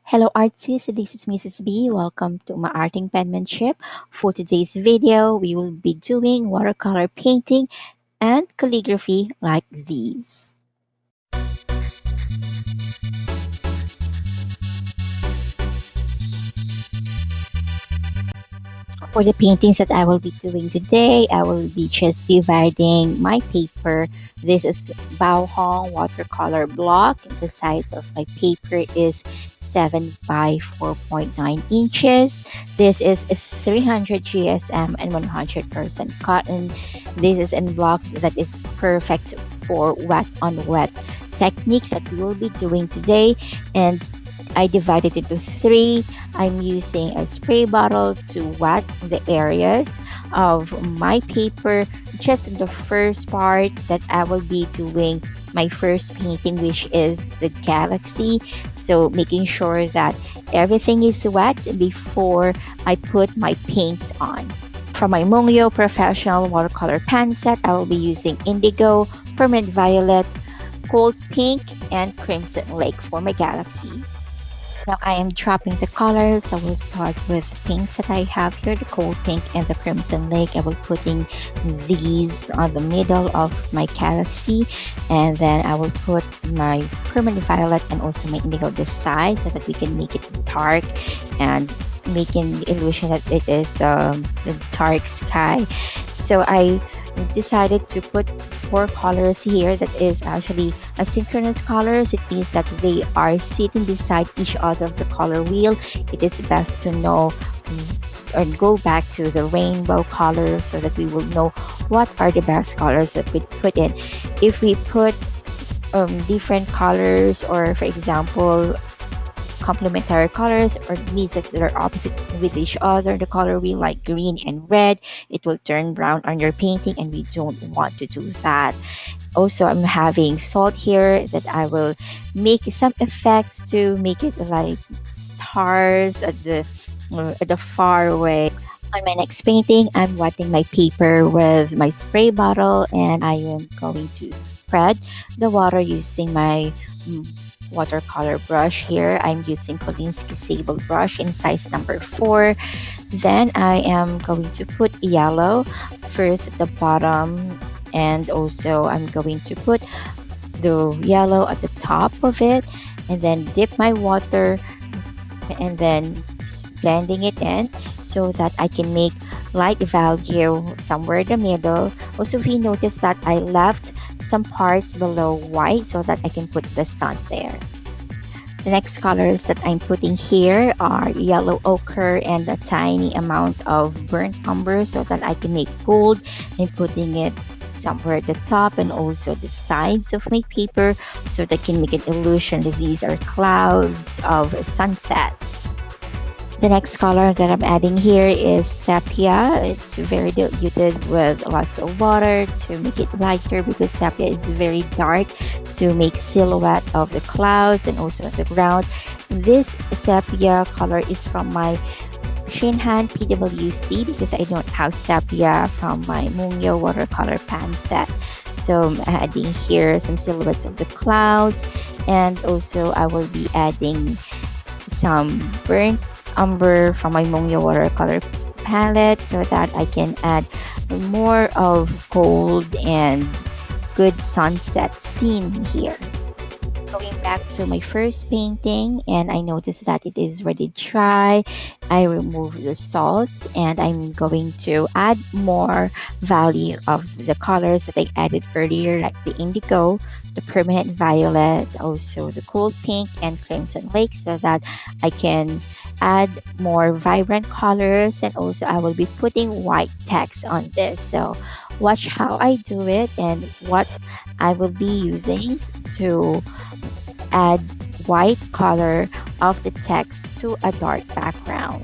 Hello artists, this is Mrs. B. Welcome to Umaarteng Penmanship. For today's video, we will be doing watercolor painting and calligraphy like these. For the paintings that I will be doing today, I will be just dividing my paper. This is Baohong watercolor block. The size of my paper is 7 by 4.9 inches. This is 300 GSM and 100% cotton. This is in block that is perfect for wet on wet technique that we will be doing today, and I divided it into three. I'm using a spray bottle to wet the areas of my paper. Just in the first part that I will be doing my first painting, which is the galaxy. So making sure that everything is wet before I put my paints on. For my Mungyo Professional Watercolor pan set, I will be using Indigo, Permanent Violet, Cold Pink, and Crimson Lake for my galaxy. Now I am dropping the colors. I will start with pinks that I have here, the cold pink and the crimson lake. I will putting these on the middle of my galaxy, and then I will put my permanent violet and also my indigo this side so that we can make it dark and making the illusion that it is the dark sky. So I decided to put four colors here that is actually asynchronous colors. It means that they are sitting beside each other of the color wheel. It is best to know or go back to the rainbow colors so that we will know what are the best colors that we put in. If we put different colors, or for example complementary colors, or means that they're opposite with each other, the color wheel, like green and red, it will turn brown on your painting, and we don't want to do that. Also, I'm having salt here that I will make some effects to make it like stars at the far away. On my next painting, I'm wetting my paper with my spray bottle, and I am going to spread the water using my watercolor brush. Here I'm using Kolinsky Sable brush in size number 4. Then I am going to put yellow first at the bottom, and also I'm going to put the yellow at the top of it, and then dip my water and then blending it in so that I can make light value somewhere in the middle. Also, if you notice that I left some parts below white so that I can put the sun there. The next colors that I'm putting here are yellow ochre and a tiny amount of burnt umber so that I can make gold, and putting it somewhere at the top and also the sides of my paper so that I can make an illusion that these are clouds of sunset. The next color that I'm adding here is sepia. It's very diluted with lots of water to make it lighter, because sepia is very dark, to make silhouette of the clouds and also the ground. This sepia color is from my Shinhan PWC, because I don't have sepia from my Mungyo watercolor pan set. So I'm adding here some silhouettes of the clouds, and also I will be adding some burnt umber from my Mungyo watercolor palette so that I can add more of gold and good sunset scene here. Going back to my first painting, and I noticed that it is ready dry. I remove the salt, and I'm going to add more value of the colors that I added earlier, like the indigo, the permanent violet, also the cold pink and crimson lake, so that I can add more vibrant colors. And also I will be putting white text on this. So watch how I do it and what I will be using to add white color of the text to a dark background.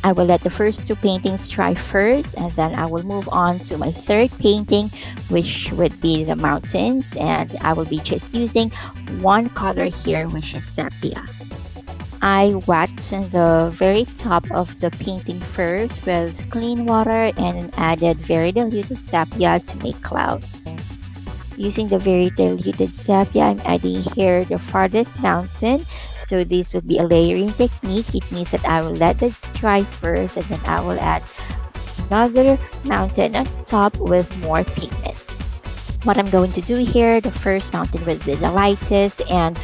I will let the first two paintings dry first, and then I will move on to my third painting, which would be the mountains, and I will be just using one color here, which is sepia. I wet the very top of the painting first with clean water and added very diluted sepia to make clouds. Using the very diluted sepia, I'm adding here the farthest mountain. So this would be a layering technique. It means that I will let it dry first and then I will add another mountain on top with more pigment. What I'm going to do here, the first mountain will be the lightest, and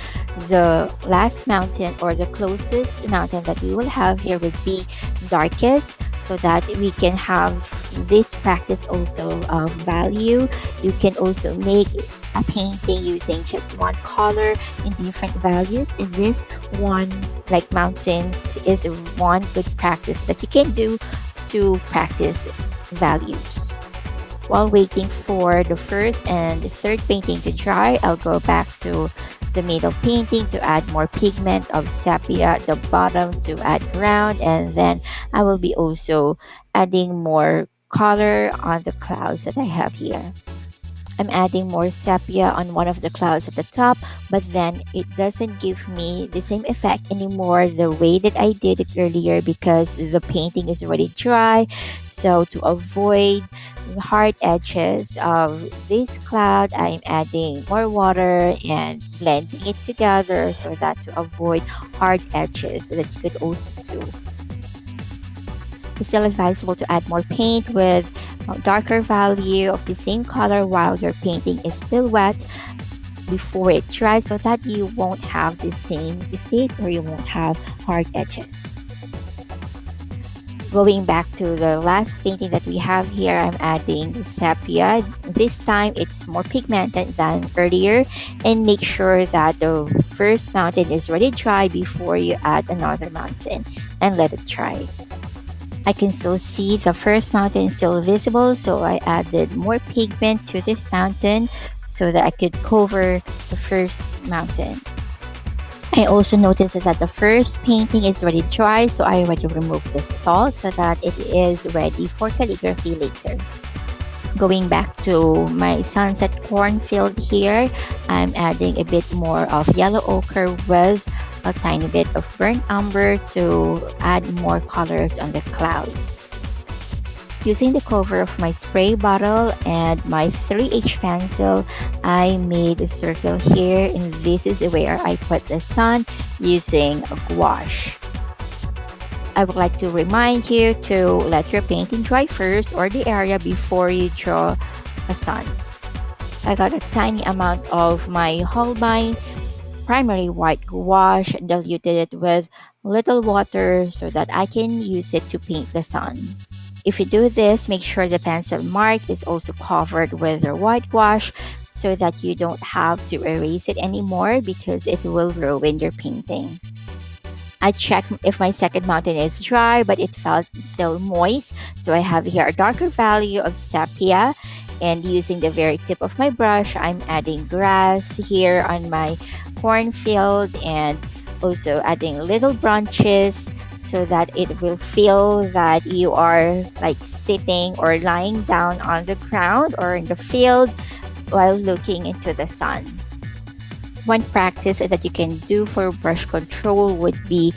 the last mountain or the closest mountain that we will have here would be darkest, so that we can have this practice also of value. You can also make a painting using just one color in different values, and this one, like mountains, is one good practice that you can do to practice values. While waiting for the first and the third painting to dry, I'll go back to the middle painting to add more pigment of sepia at the bottom to add ground, and then I will be also adding more color on the clouds that I have here. I'm adding more sepia on one of the clouds at the top, but then it doesn't give me the same effect anymore the way that I did it earlier because the painting is already dry. So to avoid the hard edges of this cloud, I'm adding more water and blending it together so that to avoid hard edges so that you could also do. It's still advisable to add more paint with darker value of the same color while your painting is still wet before it dries so that you won't have the same mistake or you won't have hard edges. Going back to the last painting that we have here, I'm adding sepia. This time it's more pigmented than earlier, and make sure that the first mountain is already dry before you add another mountain and let it dry. I can still see the first mountain is still visible, so I added more pigment to this mountain so that I could cover the first mountain. I also noticed that the first painting is already dry, so I already removed the salt so that it is ready for calligraphy later. Going back to my sunset cornfield here, I'm adding a bit more of yellow ochre with a tiny bit of burnt umber to add more colors on the clouds. Using the cover of my spray bottle and my 3H pencil, I made a circle here, and this is where I put the sun using a gouache. I would like to remind you to let your painting dry first or the area before you draw a sun. I got a tiny amount of my Holbein primary white gouache, diluted it with little water so that I can use it to paint the sun. If you do this, make sure the pencil mark is also covered with your white gouache so that you don't have to erase it anymore because it will ruin your painting. I checked if my second mountain is dry, but it felt still moist. So I have here a darker value of sepia, and using the very tip of my brush, I'm adding grass here on my cornfield and also adding little branches so that it will feel that you are like sitting or lying down on the ground or in the field while looking into the sun. One practice that you can do for brush control would be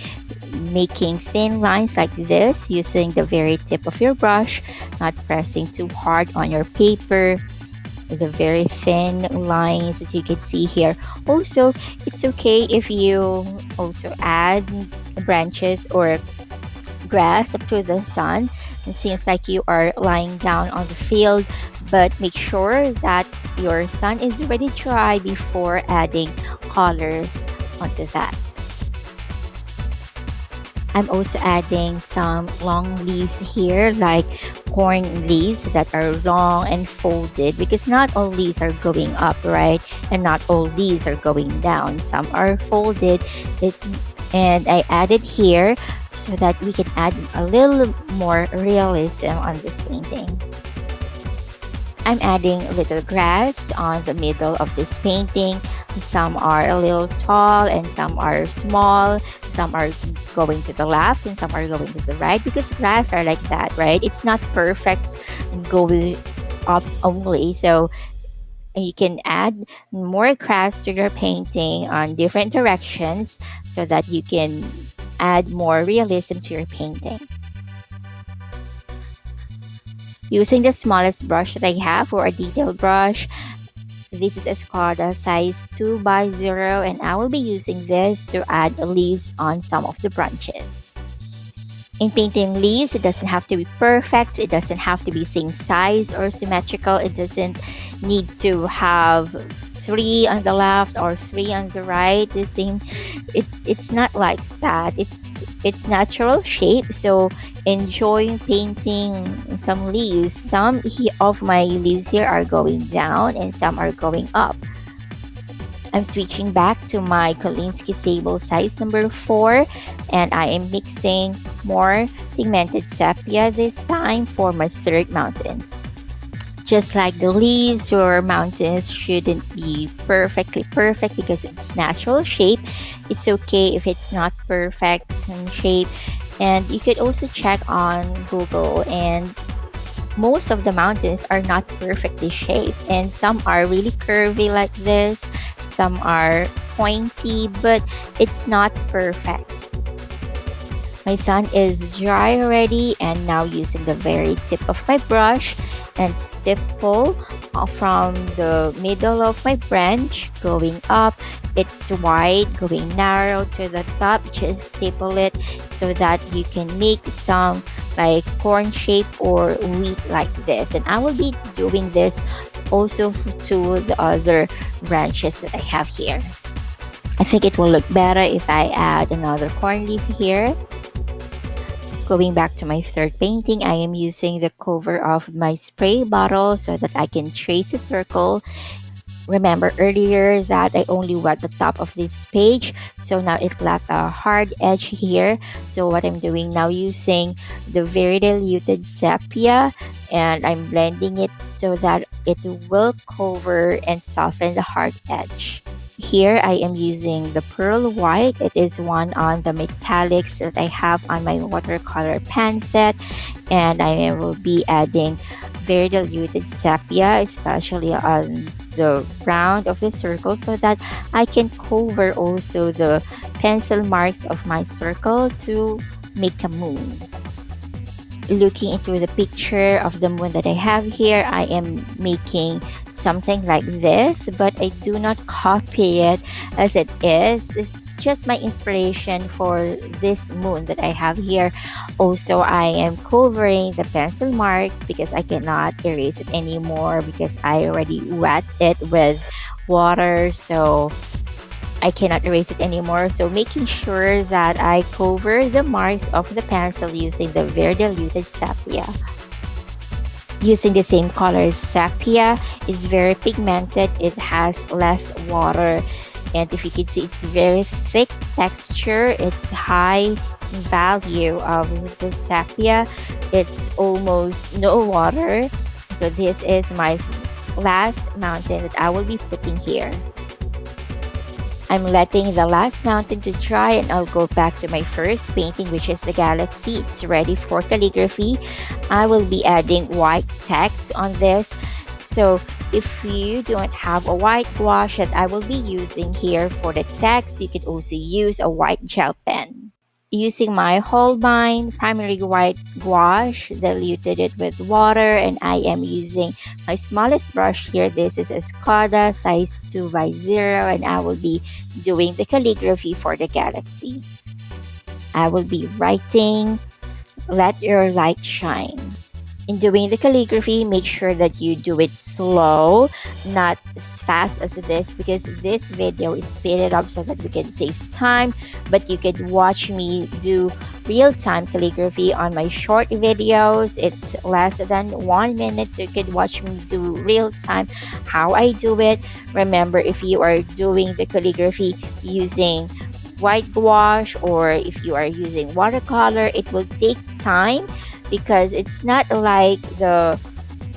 making thin lines like this using the very tip of your brush, not pressing too hard on your paper. The very thin lines that you can see here. Also, it's okay if you also add branches or grass up to the sun. It seems like you are lying down on the field, but make sure that your sun is already dry before adding colors onto that. I'm also adding some long leaves here, like corn leaves that are long and folded, because not all leaves are going up, right? And not all leaves are going down. Some are folded, and I added here so that we can add a little more realism on this painting. I'm adding a little grass on the middle of this painting. Some are a little tall and some are small. Some are going to the left and some are going to the right, because grass are like that, right? It's not perfect and goes up only. So you can add more grass to your painting on different directions so that you can add more realism to your painting. Using the smallest brush that I have, or a detail brush, This is Escada size 2x0, and I will be using this to add leaves on some of the branches. In painting leaves, it doesn't have to be perfect. It doesn't have to be same size or symmetrical. It doesn't need to have three on the left or three on the right. The same. It's not like that. It's natural shape. So enjoy painting some leaves. Some of my leaves here are going down and some are going up. I'm switching back to my Kolinsky Sable size number 4, and I am mixing more pigmented sepia this time for my third mountain. Just like the leaves, your mountains shouldn't be perfectly perfect because it's natural shape. It's okay if it's not perfect in shape. And you could also check on Google, and most of the mountains are not perfectly shaped, and some are really curvy like this, some are pointy, but it's not perfect. My sun is dry already, and now using the very tip of my brush and stipple from the middle of my branch going up. It's wide going narrow to the top. Just stipple it so that you can make some like corn shape or wheat like this, and I will be doing this also to the other branches that I have here. I think it will look better if I add another corn leaf here. Going back to my third painting, I am using the cover of my spray bottle so that I can trace a circle. Remember earlier that I only wet the top of this page, so now it left a hard edge here. So what I'm doing now, using the very diluted sepia, and I'm blending it so that it will cover and soften the hard edge. Here I am using the pearl white. It is one on the metallics that I have on my watercolor pan set, and I will be adding very diluted sepia, especially on the round of the circle, so that I can cover also the pencil marks of my circle to make a moon. Looking into the picture of the moon that I have here, I am making something like this, but I do not copy it as it is. It's just my inspiration for this moon that I have here. Also, I am covering the pencil marks because I cannot erase it anymore because I already wet it with water, so I cannot erase it anymore. So making sure that I cover the marks of the pencil using the very diluted sepia. Using the same color sepia, it's very pigmented, it has less water, and if you can see, it's very thick texture, it's high value of the sepia, it's almost no water. So this is my last mountain that I will be putting here. I'm letting the last mountain to dry, and I'll go back to my first painting, which is the galaxy. It's ready for calligraphy. I will be adding white text on this. So if you don't have a white gouache that I will be using here for the text, you could also use a white gel pen. Using my Holbein Permanent White Gouache, diluted it with water, and I am using my smallest brush here. This is Escada size 2x0, and I will be doing the calligraphy for the galaxy. I will be writing, "Let your light shine." In doing the calligraphy, make sure that you do it slow, not as fast as this, because this video is speeded up so that we can save time. But you could watch me do real-time calligraphy on my short videos. It's less than 1 minute, so you could watch me do real-time how I do it. Remember, if you are doing the calligraphy using white gouache, or if you are using watercolor, it will take time, because it's not like the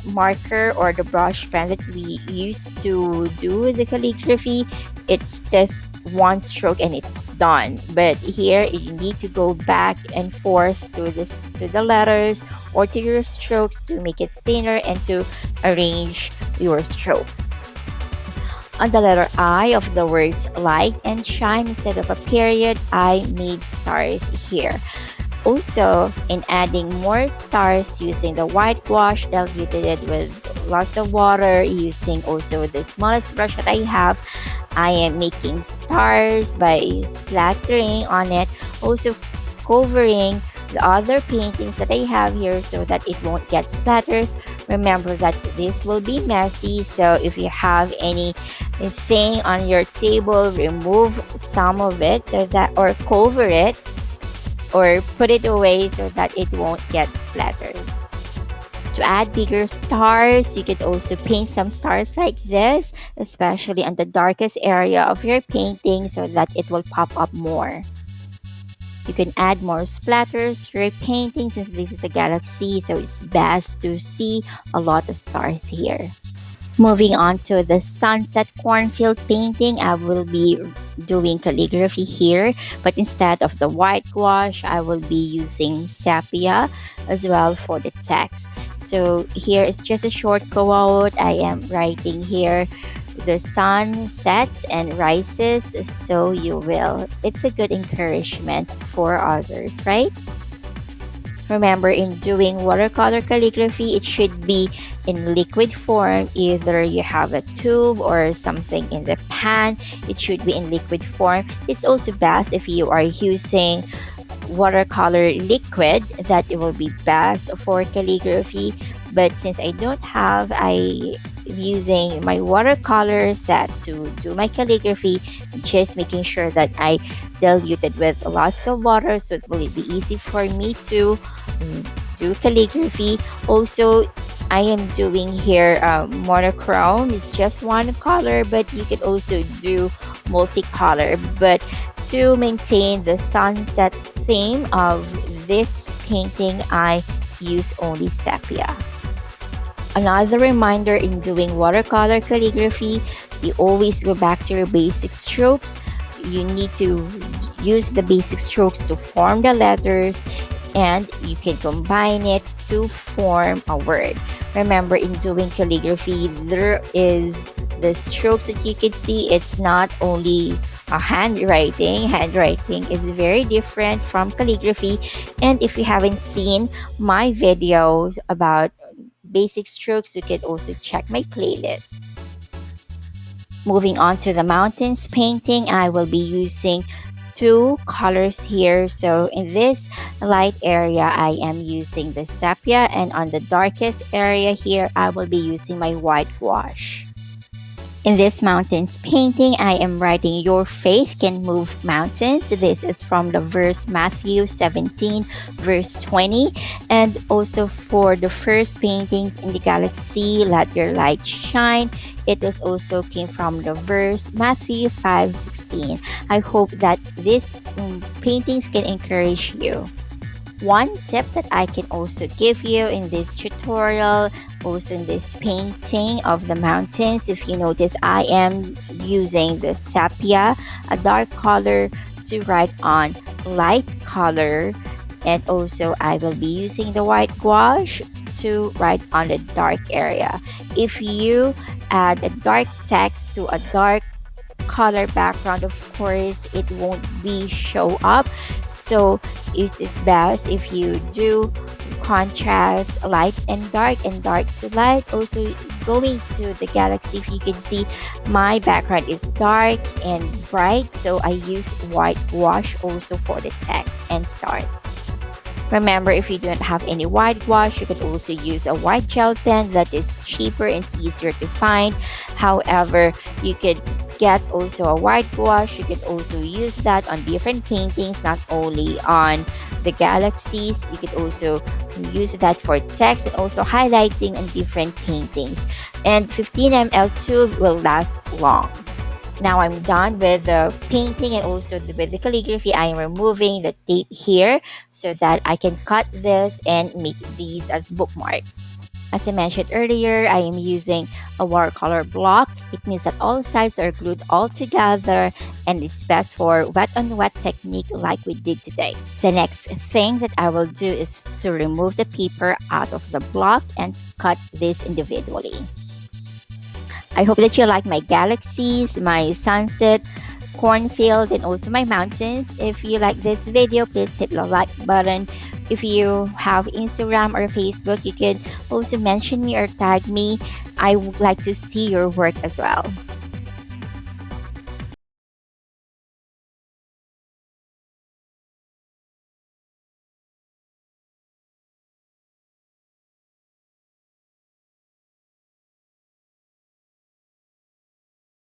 marker or the brush pen that we used to do the calligraphy. It's just one stroke and it's done. But here you need to go back and forth to the letters or to your strokes to make it thinner and to arrange your strokes. On the letter I of the words light and shine, instead of a period, I made stars here. Also, in adding more stars using the white gouache, diluted it with lots of water using also the smallest brush that I have. I am making stars by splattering on it, also covering the other paintings that I have here so that it won't get splatters. Remember that this will be messy, so if you have anything on your table, remove some of it so that, or cover it, or put it away so that it won't get splatters. To add bigger stars, you could also paint some stars like this, especially on the darkest area of your painting so that it will pop up more. You can add more splatters to your painting since this is a galaxy, so it's best to see a lot of stars here. Moving on to the sunset cornfield painting, I will be doing calligraphy here, but instead of the white gouache, I will be using sepia as well for the text. So here is just a short quote. I am writing here, the sun sets and rises, so you will. It's a good encouragement for others, right? Remember, in doing watercolor calligraphy, it should be in liquid form. Either you have a tube or something in the pan, it should be in liquid form. It's also best if you are using watercolor liquid, that it will be best for calligraphy. But since I don't have, I am using my watercolor set to do my calligraphy, just making sure that I dilute it with lots of water so it will be easy for me to do calligraphy. Also, I am doing here monochrome. It's just one color, but you can also do multicolor. But to maintain the sunset theme of this painting, I use only sepia. Another reminder in doing watercolor calligraphy, you always go back to your basic strokes. You need to use the basic strokes to form the letters, and you can combine it to form a word. Remember, in doing calligraphy, there is the strokes that you can see. It's not only a handwriting. Handwriting is very different from calligraphy. And if you haven't seen my videos about basic strokes, you can also check my playlist. Moving on to the mountains painting, I will be using two colors here. So in this light area, I am using the sepia, and on the darkest area here, I will be using my white gouache. In this mountains painting, I am writing, "Your faith can move mountains." This is from the verse Matthew 17, verse 20. And also for the first painting in the galaxy, "Let your light shine," it is also came from the verse Matthew 5:16. I hope that these paintings can encourage you. One tip that I can also give you in this tutorial, also in this painting of the mountains, if you notice, I am using the sepia, a dark color, to write on light color, and also I will be using the white gouache to write on the dark area. If you add a dark text to a dark color background, of course it won't be show up. So it is best if you do contrast light and dark to light. Also going to the galaxy, if you can see, my background is dark and bright, so I use white gouache also for the text and stars. Remember, if you don't have any white gouache, you could also use a white gel pen that is cheaper and easier to find. However, you could get also a white gouache. You could also use that on different paintings, not only on the galaxies. You could also use that for text and also highlighting on different paintings. And 15 ml tube will last long. Now I'm done with the painting and also with the calligraphy. I am removing the tape here so that I can cut this and make these as bookmarks. As I mentioned earlier, I am using a watercolor block. It means that all sides are glued all together, and it's best for wet on wet technique like we did today. The next thing that I will do is to remove the paper out of the block and cut this individually. I hope that you like my galaxies, my sunset, cornfield, and also my mountains. If you like this video, please hit the like button. If you have Instagram or Facebook, you could also mention me or tag me. I would like to see your work as well.